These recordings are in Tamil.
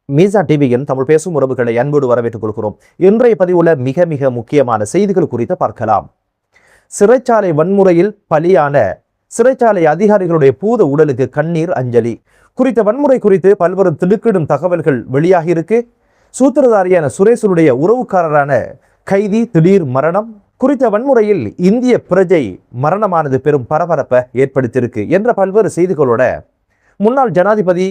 மீசா டிவியின் தமிழ் பேசும் உறவுகளை அன்போடு வரவேற்றுக் கொள்கிறோம். இன்றைய பதிவுல மிக மிக முக்கியமான செய்திகள் குறித்து பார்க்கலாம். சிறைச்சாலை வன்முறையில் பலியான சிறைச்சாலை அதிகாரிகளுடைய பூத உடலுக்கு கண்ணீர் அஞ்சலி குறித்த வன்முறை குறித்து பல்வேறு திடுக்கிடும் தகவல்கள் வெளியாகி இருக்கு. சூத்திரதாரியான சுரேஷனுடைய உறவுக்காரரான கைதி திடீர் மரணம் குறித்த வன்முறையில் இந்திய பிரஜை மரணமானது பெரும் பரபரப்பை ஏற்படுத்தியிருக்கு என்ற பல்வேறு செய்திகளோட முன்னாள் ஜனாதிபதி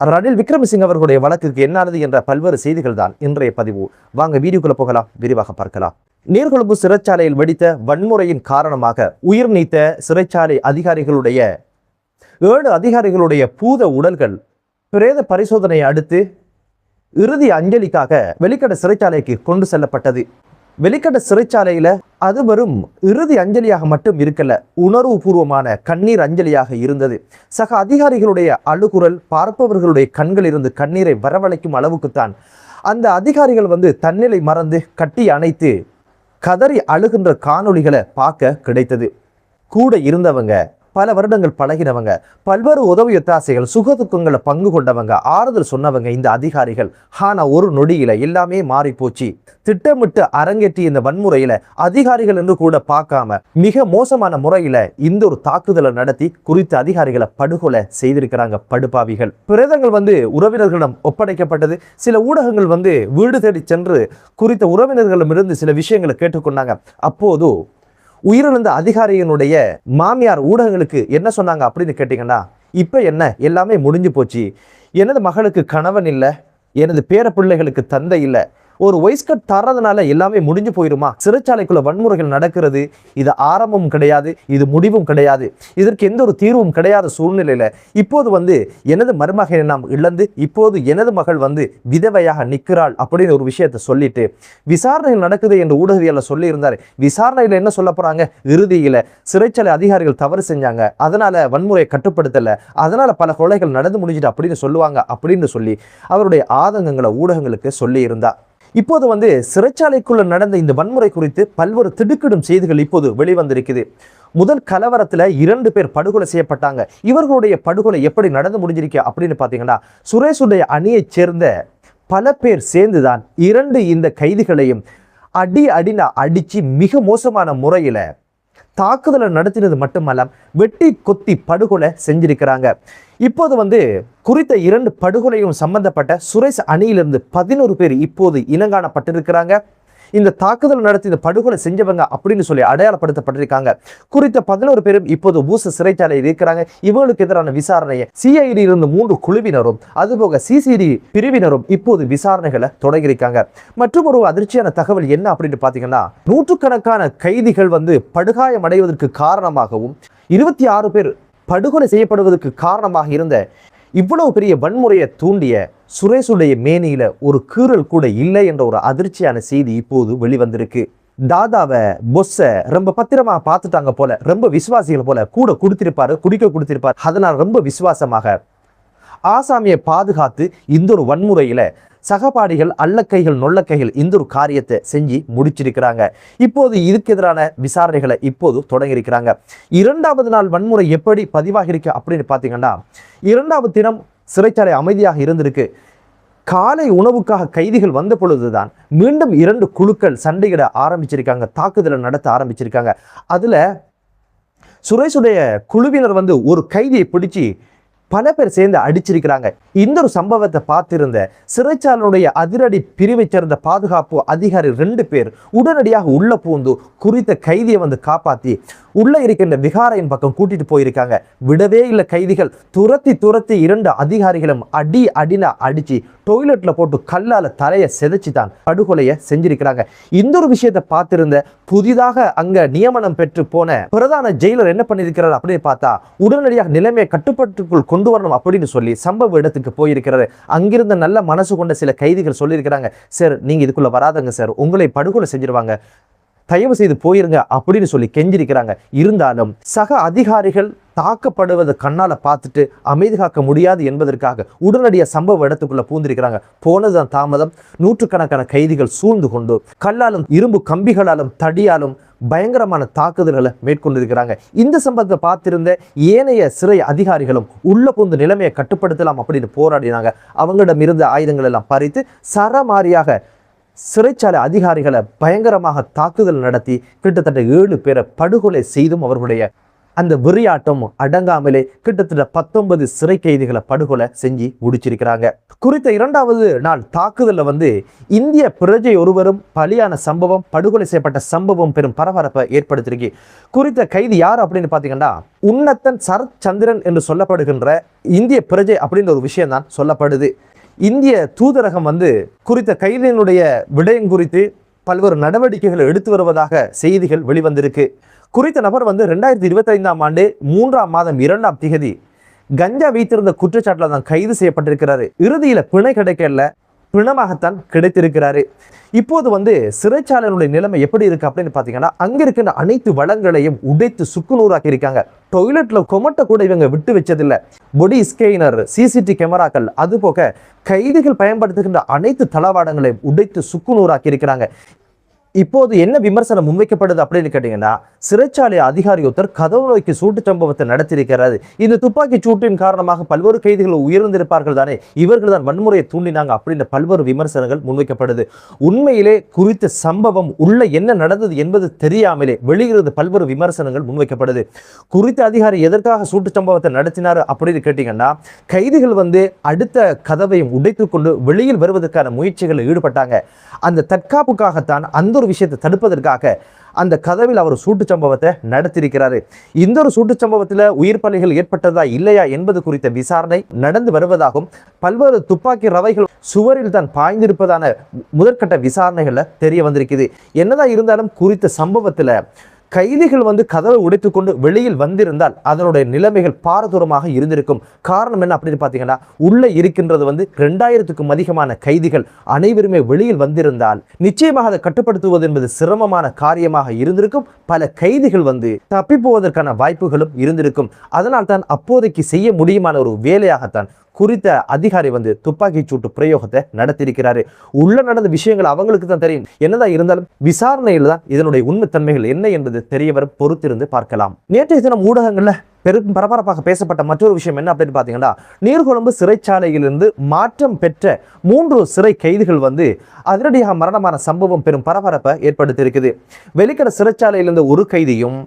ரணில் விக்ரமசிங்க அவர்களுடைய வழக்குக்கு என்னானது என்ற பல்வேறு செய்திகள் தான் இன்றைய பதிவு. வாங்க வீடியோக்குள்ள போகலாம், விரிவாக பார்க்கலாம். நீர்கொழும்பு சிறைச்சாலையில் வெடித்த வன்முறையின் காரணமாக உயிர் நீத்த சிறைச்சாலை அதிகாரிகளுடைய 7 அதிகாரிகளுடைய பூத உடல்கள் பிரேத பரிசோதனையை அடுத்து இறுதி அஞ்சலிக்காக வெளிக்கட சிறைச்சாலைக்கு கொண்டு செல்லப்பட்டது. வெளிக்கட சிறைச்சாலையில அது வெறும் இறுதி அஞ்சலியாக மட்டும் இருக்கல, உணர்வுபூர்வமான கண்ணீர் அஞ்சலியாக இருந்தது. சக அதிகாரிகளுடைய அழுகுரல் பார்ப்பவர்களுடைய கண்களிலிருந்து கண்ணீரை வரவழைக்கும் அளவுக்குத்தான் அந்த அதிகாரிகள் தன்னிலை மறந்து கட்டி அணைத்து கதறி அழுகின்ற காணொளிகளை பார்க்க கிடைத்தது. கூட இருந்தவங்க, பல வருடங்கள் பழகினவங்க, பல்வேறு உதவி ஒத்தாசைகள் சுகதுக்கங்களை பங்கு கொண்டவங்க, ஆறுதல் சொன்னவங்க இந்த அதிகாரிகள். ஆனா ஒரு நொடியில எல்லாமே மாறி போச்சு. திட்டமிட்டு அரங்கேற்றிய இந்த வன்முறையில அதிகாரிகள் என்று கூட பார்க்காம மிக மோசமான முறையில இந்த ஒரு தாக்குதலை நடத்தி குறித்த அதிகாரிகளை படுகொலை செய்திருக்கிறாங்க படுபாவிகள். பிரேதங்கள் உறவினர்களிடம் ஒப்படைக்கப்பட்டது. சில ஊடகங்கள் வீடு தேடி சென்று குறித்த உறவினர்களிடமிருந்து சில விஷயங்களை கேட்டுக்கொண்டாங்க. அப்போது உயிரிழந்த அதிகாரியினுடைய மாமியார் ஊடகங்களுக்கு என்ன சொன்னாங்க அப்படின்னு கேட்டீங்கன்னா, இப்ப என்ன எல்லாமே முடிஞ்சு போச்சு, எனது மகளுக்கு கணவன் இல்லை, எனது பேர பிள்ளைகளுக்கு தந்தை இல்லை, ஒரு ஒய்ஸ்கட் தர்றதுனால எல்லாமே முடிஞ்சு போயிருமா? சிறைச்சாலைக்குள்ள வன்முறைகள் நடக்கிறது, இது ஆரம்பமும் கிடையாது, இது முடிவும் கிடையாது, இதற்கு எந்த ஒரு தீர்வும் கிடையாத சூழ்நிலையில இப்போது எனது மருமகனை நாம் இழந்து இப்போது எனது மகள் விதவையாக நிற்கிறாள் அப்படின்னு ஒரு விஷயத்தை சொல்லிட்டு விசாரணைகள் நடக்குது என்று ஊடகவியலாளர் சொல்லி இருந்தாரு. விசாரணையில என்ன சொல்ல போறாங்க? இறுதியில சிறைச்சாலை அதிகாரிகள் தவறு செஞ்சாங்க, அதனால வன்முறையை கட்டுப்படுத்தல, அதனால பல கொலைகள் நடந்து முடிஞ்சிட்டு அப்படின்னு சொல்லுவாங்க அப்படின்னு சொல்லி அவருடைய ஆதங்கங்களை ஊடகங்களுக்கு சொல்லி இருந்தா. இப்போது சிறைச்சாலைக்குள்ள நடந்த இந்த வன்முறை குறித்து பல்வேறு திடுக்கிடும் செய்திகள் இப்போது வெளிவந்திருக்குது. முதல் கலவரத்துல 2 பேர் படுகொலை செய்யப்பட்டாங்க. இவர்களுடைய படுகொலை எப்படி நடந்து முடிஞ்சிருக்கு அப்படின்னு பாத்தீங்கன்னா, சுரேஷுடைய அணியைச் சேர்ந்த பல பேர் சேர்ந்துதான் 2 இந்த கைதிகளையும் அடினா அடிச்சு மிக மோசமான முறையில தாக்குதலை நடத்தினது மட்டுமல்ல வெட்டி கொத்தி படுகொலை செஞ்சிருக்கிறாங்க. இப்போது குறித்த 2 படுகொலையும் சம்பந்தப்பட்ட சுரேஷ் அணியிலிருந்து 11 பேர் இப்போது இனங்காணப்பட்டிருக்கிறாங்க. இந்த தாக்குதல் நடத்தி இந்த படுகொலை செஞ்சவங்க அப்படின்னு சொல்லி அடையாளப்படுத்தப்பட்டிருக்காங்க. குறித்த 11 பேரும் இப்போது பூச சிறைச்சாலையில் இருக்கிறாங்க. இவங்களுக்கு எதிரான விசாரணையை சிஐடி இருந்து 3 குழுவினரும் அதுபோக சிசிடி பிரிவினரும் இப்போது விசாரணைகளை தொடங்கியிருக்காங்க. மற்றும் ஒரு அதிர்ச்சியான தகவல் என்ன அப்படின்னு பாத்தீங்கன்னா, நூற்றுக்கணக்கான கைதிகள் படுகாயம் அடைவதற்கு காரணமாகவும் 26 பேர் படுகொலை செய்யப்படுவதற்கு காரணமாக இருந்த இவ்வளவு பெரிய வன்முறையை தூண்டிய சுரேஷுடைய மேனியில ஒரு கீறல் கூட இல்லை என்ற ஒரு அதிர்ச்சியான செய்தி இப்போது வெளிவந்திருக்கு. தாதாவை பொஸ்ஸ ரொம்ப பத்திரமா பார்த்துட்டாங்க போல, ரொம்ப விசுவாசிகள் போல கூட கொடுத்திருப்பாரு, குடிக்க கொடுத்திருப்பாரு. அதனால் ரொம்ப விசுவாசமாக ஆசாமியை பாதுகாத்து இந்த ஒரு வன்முறையில சகபாடிகள் அல்லக்கைகள் நொல்லக்கைகள் இந்த ஒரு காரியத்தை செஞ்சு முடிச்சிருக்கிறாங்க. இப்போது இதுக்கு எதிரான விசாரணைகளை இப்போது தொடங்கியிருக்கிறாங்க. 2வது நாள் வன்முறை எப்படி பதிவாகிருக்கு அப்படின்னு பார்த்தீங்கன்னா, 2வது தினம் சிறைச்சாலை அமைதியாக இருந்திருக்கு. காலை உணவுக்காக கைதிகள் வந்த பொழுதுதான் மீண்டும் 2 குழுக்கள் சண்டையிட ஆரம்பிச்சிருக்காங்க, தாக்குதலை நடத்த ஆரம்பிச்சிருக்காங்க. அதுல சுரேஷுடைய குழுவினர் ஒரு கைதியை பிடிச்சி பல பேர் சேர்ந்து அடிச்சிருக்கிறாங்க. இந்த ஒரு சம்பவத்தை பார்த்திருந்த சிறைச்சாலையுடைய அதிரடி பிரிவை சேர்ந்த பாதுகாப்பு அதிகாரி 2 பேர் உடனடியாக உள்ள பூந்து குறித்த கைதியை காப்பாற்றி உள்ள இருக்கின்ற விகாரையின் பக்கம் கூட்டிட்டு போயிருக்காங்க. விடவே இல்லை கைதிகள். துரத்தி 2 அதிகாரிகளும் அடினா அடிச்சு டொய்லெட்ல போட்டு கல்லால தலையை செதைச்சு தான் படுகொலையை செஞ்சிருக்கிறாங்க. இந்த ஒரு விஷயத்தை பார்த்திருந்த புதிதாக அங்க நியமனம் பெற்று போன பிரதான ஜெயிலர் என்ன பண்ணியிருக்கிறார் அப்படின்னு பார்த்தா, உடனடியாக நிலைமையை கட்டுப்பாட்டுக்குள் கொண்டு வரணும் அப்படின்னு சொல்லி சம்பவ இடத்துக்கு போயிருக்கிறாரு. அங்கிருந்த நல்ல மனசு கொண்ட சில கைதிகள் சொல்லியிருக்கிறாங்க, சார் நீங்க இதுக்குள்ள வராதங்க சார், உங்களை படுகொலை செஞ்சிருவாங்க, தயவு செய்து போயிருங்க அப்படின்னு சொல்லி கெஞ்சிருக்கிறாங்க. இருந்தாலும் சக அதிகாரிகள் தாக்கப்படுவதை கண்ணால பார்த்துட்டு அமைதி காக்க முடியாது என்பதற்காக உடனடியாக சம்பவ இடத்துக்குள்ள பூந்திருக்கிறாங்க. போனதுதான் தாமதம். நூற்றுக்கணக்கான கைதிகள் சூழ்ந்து கொண்டு கல்லாலும் இரும்பு கம்பிகளாலும் தடியாலும் பயங்கரமான தாக்குதல்களை மேற்கொண்டிருக்கிறாங்க. இந்த சம்பவத்தை பார்த்திருந்த ஏனைய சிறை அதிகாரிகளும் உள்ள புந்து நிலைமையை கட்டுப்படுத்தலாம் அப்படின்னு போராடினாங்க. அவங்களிடம் இருந்த ஆயுதங்கள் எல்லாம் பறித்து சரமாரியாக சிறைச்சாலை அதிகாரிகளை பயங்கரமாக தாக்குதல் நடத்தி கிட்டத்தட்ட 7 பேரை படுகொலை செய்தும் அவர்களுடைய அந்த வெறியாட்டம் அடங்காமலே கிட்டத்தட்ட 19 சிறை கைதிகளை படுகொலை செஞ்சு முடிச்சிருக்கிறாங்க. குறித்த 2வது நாள் தாக்குதலில் இந்திய பிரஜை ஒருவரும் பலியான சம்பவம், படுகொலை செய்யப்பட்ட சம்பவம் பெரும் பரபரப்பை ஏற்படுத்தியிருக்கு. குறித்த கைதி யார் அப்படின்னு பார்த்தீங்கன்னா உன்னத்தன் சரத் சந்திரன் என்று சொல்லப்படுகின்ற இந்திய பிரஜை அப்படின்ற ஒரு விஷயம் தான் சொல்லப்படுது. இந்திய தூதரகம் குறித்த கைதியினுடைய விடயம் குறித்து பல்வேறு நடவடிக்கைகளை எடுத்து வருவதாக செய்திகள் வெளிவந்திருக்கு. குறித்த நபர் 2025ஆம் ஆண்டு 3ஆம் மாதம் 2ஆம் திகதி கஞ்சா வைத்திருந்த குற்றச்சாட்டில் தான் கைது செய்யப்பட்டிருக்கிறாரு. இறுதியில பிணை கிடைக்கல, பிணமாகத்தான் கிடைத்திருக்கிறாரு. இப்போது சிறைச்சாலையினுடைய நிலைமை எப்படி இருக்கு அப்படின்னு பார்த்தீங்கன்னா அங்க இருக்கின்ற அனைத்து வளங்களையும் உடைத்து சுக்குநூறாக்கி இருக்காங்க. டொய்லெட்ல கொமட்ட கூட இவங்க விட்டு வச்சதில்லை. பொடி ஸ்கேனர், சிசிடி கேமராக்கள், அது போக கைதிகள் பயன்படுத்துகின்ற அனைத்து தளவாடங்களையும் உடைத்து சுக்குநூறாக்கி இருக்கிறாங்க. இப்போது என்ன விமர்சனம் முன்வைக்கப்படுது அப்படின்னு கேட்டீங்கன்னா சிறைச்சாலை அதிகாரி ஒருத்தர் கதவு நோக்கி சூட்டு சம்பவத்தை நடத்தியிருக்கிறாரு. இந்த துப்பாக்கி சூட்டின் காரணமாக பல்வேறு கைதிகள் உயிர்ந்திருப்பார்கள் தானே, இவர்கள் தான் வன்முறையை தூண்டினாங்க அப்படின்ற பல்வேறு விமர்சனங்கள் முன்வைக்கப்படுது. உண்மையிலே குறித்த சம்பவம் உள்ள என்ன நடந்தது என்பது தெரியாமலே வெளியிலிருந்து பல்வேறு விமர்சனங்கள் முன்வைக்கப்படுது. குறித்த அதிகாரி எதற்காக சூட்டு சம்பவத்தை நடத்தினார் அப்படின்னு கேட்டீங்கன்னா கைதிகள் அடுத்த கதவையும் உடைத்துக் கொண்டு வெளியில் வருவதற்கான முயற்சிகளில் ஈடுபட்டாங்க. அந்த தற்காப்புக்காகத்தான் அந்த ஒரு விஷயத்தை தடுப்பதற்காக அந்த கதவில் அவர் சூட்டு சம்பவத்தை நடத்தியிருக்கிறாரு. இந்த ஒரு சூட்டு சம்பவத்தில் உயிர் பலிகள் ஏற்பட்டதா இல்லையா என்பது குறித்த விசாரணை நடந்து வருவதாகவும் பல்வேறு துப்பாக்கி ரவைகள் சுவரில் தான் பாய்ந்திருப்பதான முதற்கட்ட விசாரணைகள்ல தெரிய வந்திருக்குது. என்னதான் இருந்தாலும் குறித்த சம்பவத்தில் கைதிகள் கதவை உடைத்து கொண்டு வெளியில் வந்திருந்தால் அதனுடைய நிலைமைகள் பாரதூரமாக இருந்திருக்கும். காரணம் என்ன அப்படின்னு பார்த்தீங்கன்னா உள்ள இருக்கின்றது 2000க்கும் அதிகமான கைதிகள் அனைவருமே வெளியில் வந்திருந்தால் நிச்சயமாக அதை கட்டுப்படுத்துவது என்பது சிரமமான காரியமாக இருந்திருக்கும். பல கைதிகள் தப்பி போவதற்கான வாய்ப்புகளும் இருந்திருக்கும். அதனால் தான் அப்போதைக்கு செய்ய முடியுமான ஒரு வேலையாகத்தான் குறித்த அதிகாரி துப்பாக்கி சூட்டு பிரயோகத்தை நடத்தியிருக்கிறாரு. உள்ள நடந்த விஷயங்கள் அவங்களுக்கு தான் தெரியும். என்னதான் இருந்தாலும் விசாரணையில் தான் இதனுடைய உண்மைத்தன்மைகள் என்ன என்பது தெரியவரும் பொறுத்திருந்து பார்க்கலாம். நேற்றைய தினம் ஊடகங்கள்ல பெரும் பரபரப்பாக பேசப்பட்ட மற்றொரு விஷயம் என்ன அப்படின்னு பார்த்தீங்கன்னா நீர்கொழும்பு சிறைச்சாலையிலிருந்து மாற்றம் பெற்ற 3 சிறை கைதிகள் அதிரடியாக மரணமான சம்பவம் பெரும் பரபரப்பை ஏற்படுத்தியிருக்குது. வெளிக்கட சிறைச்சாலையிலிருந்து ஒரு கைதியும்,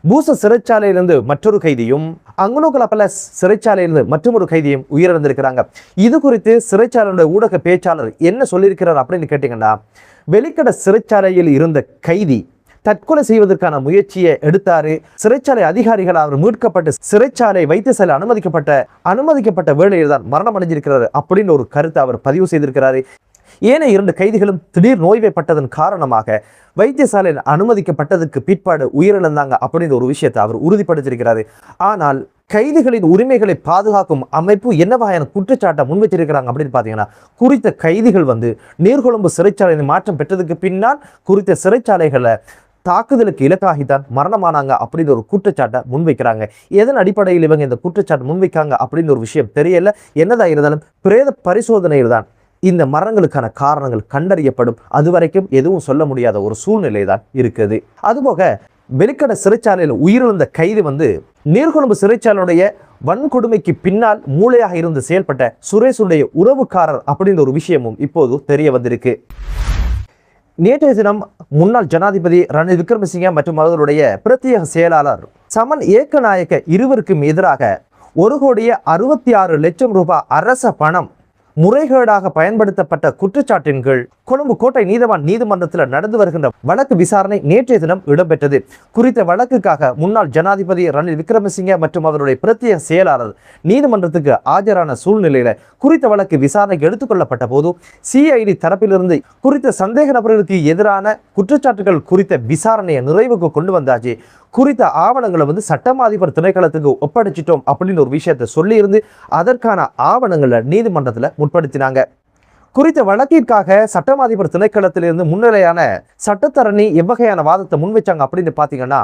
பூச சிறைச்சாலையிலிருந்து மற்றொரு கைதியும், அங்குனோகலப்பல சிறைச்சாலையிலிருந்து மற்றொரு கைதியும் உயிரிழந்திருக்கிறாங்க. இது குறித்து சிறைச்சாலையுடைய ஊடக பேச்சாளர் என்ன சொல்லியிருக்கிறார் அப்படின்னு கேட்டீங்கன்னா வெளிக்கட சிறைச்சாலையில் இருந்த கைதி தற்கொலை செய்வதற்கான முயற்சியை எடுத்தாரு. சிறைச்சாலை அதிகாரிகள் அவர் மீட்கப்பட்டு சிறைச்சாலை வைத்தியசாலை அனுமதிக்கப்பட்ட வேளையில் தான் மரணம் அடைஞ்சிருக்கிறாரு அப்படின்னு ஒரு கருத்தை அவர் பதிவு செய்திருக்கிறாரு. ஏனைய 2 கைதிகளும் திடீர் நோய்வாய்ப்பட்டதன் காரணமாக வைத்தியசாலையில் அனுமதிக்கப்பட்டதுக்கு பிற்பாடு உயிரிழந்தாங்க அப்படின்ற ஒரு விஷயத்தை அவர் உறுதிப்படுத்தியிருக்கிறாரு. ஆனால் கைதிகளின் உரிமைகளை பாதுகாக்கும் அமைப்பு என்னவகையான குற்றச்சாட்டை முன்வைச்சிருக்கிறாங்க அப்படின்னு பார்த்தீங்கன்னா குறித்த கைதிகள் நீர்கொழும்பு சிறைச்சாலையின் மாற்றம் பெற்றதுக்கு பின்னால் குறித்த சிறைச்சாலைகளை தாக்குதலுக்கு இலக்காகித்தான் மரணமானாங்க அப்படின்னு ஒரு குற்றச்சாட்டை முன்வைக்கிறாங்க. எதன் அடிப்படையில் இவங்க இந்த குற்றச்சாட்டை முன்வைக்காங்க அப்படின்னு ஒரு விஷயம் தெரியல. என்னதான் இருந்தாலும் பிரேத பரிசோதனையில் தான் இந்த மரணங்களுக்கான காரணங்கள் கண்டறியப்படும். அதுவரைக்கும் எதுவும் சொல்ல முடியாத ஒரு சூழ்நிலை தான் இருக்குது. அதுபோக வெளிக்கட சிறைச்சாலையில் உயிரிழந்த கைதி நீர்கொழும்பு சிறைச்சாலையுடைய வன்கொடுமைக்கு பின்னால் மூளையாக இருந்து செயல்பட்ட சுரேஷுடைய உறவுக்காரர் அப்படின்ற ஒரு விஷயமும் இப்போது தெரிய வந்திருக்கு. நேற்றைய தினம் முன்னாள் ஜனாதிபதி ரணில் விக்ரமசிங்க மற்றும் அவர்களுடைய பிரத்யேக செயலாளர் சமன் ஏக்கநாயக்க இருவருக்கும் எதிராக 1,66,00,000 ரூபாய் அரச பணம் முறைகேடாக பயன்படுத்தப்பட்ட குற்றச்சாட்டின் கீழ் கொழும்பு கோட்டை நீதவான் நீதிமன்றத்தில் நடந்து வருகின்ற வழக்கு விசாரணை நேற்றைய தினம் இடம்பெற்றது. குறித்த வழக்குக்காக முன்னாள் ஜனாதிபதி ரணில் விக்ரமசிங்க மற்றும் அவருடைய பிரத்யேக செயலாளர் நீதிமன்றத்துக்கு ஆஜரான சூழ்நிலையில குறித்த வழக்கு விசாரணைக்கு எடுத்துக்கொள்ளப்பட்ட போது சிஐடி தரப்பிலிருந்து குறித்த சந்தேக நபர்களுக்கு எதிரான குற்றச்சாட்டுகள் குறித்த விசாரணையை நிறைவுக்கு கொண்டு வந்தாச்சு. குறித்த ஆவணங்களை சட்டமா அதிபர் திணைக்களத்துக்கு ஒப்படைச்சிட்டோம் அப்படின்னு ஒரு விஷயத்தை சொல்லியிருந்து அதற்கான ஆவணங்களை நீதிமன்றத்தில் முற்படுத்தினாங்க. குறித்த வழக்கிற்காக சட்டமா அதிபர் திணைக்களத்திலிருந்து முன்னிலையான சட்டத்தரணி எவ்வகையான வாதத்தை முன்வைச்சாங்க அப்படின்னு பாத்தீங்கன்னா,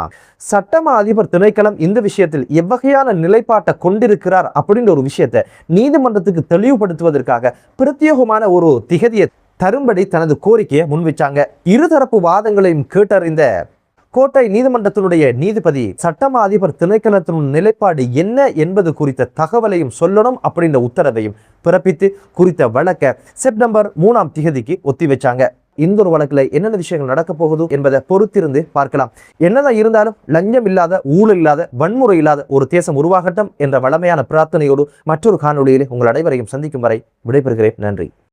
சட்டமா அதிபர் திணைக்களம் இந்த விஷயத்தில் எவ்வகையான நிலைப்பாட்டை கொண்டிருக்கிறார் அப்படின்ற ஒரு விஷயத்தை நீதிமன்றத்துக்கு தெளிவுபடுத்துவதற்காக பிரத்யேகமான ஒரு திகதியை தரும்படி தனது கோரிக்கையை முன்வைச்சாங்க. இருதரப்பு வாதங்களையும் கேட்டறிந்த கோட்டை நீதிமன்றத்தினுடைய நீதிபதி சட்டமா அதிபர் திணைக்களத்தின் நிலைப்பாடு என்ன என்பது குறித்த தகவலையும் சொல்லணும் அப்படின்ற உத்தரவையும் பிறப்பித்து குறித்த வழக்கை செப்டம்பர் 3ஆம் தேதிக்கு ஒத்தி வச்சாங்க. இந்த ஒரு வழக்குல என்னென்ன விஷயங்கள் நடக்க போகுது என்பதை பொறுத்திருந்து பார்க்கலாம். என்னதான் இருந்தாலும் லஞ்சம் இல்லாத, ஊழல் இல்லாத, வன்முறை இல்லாத ஒரு தேசம் உருவாகட்டும் என்ற வளமையான பிரார்த்தனையோடு மற்றொரு காணொளியிலே உங்கள் அனைவரையும் சந்திக்கும் வரை விடைபெறுகிறேன். நன்றி.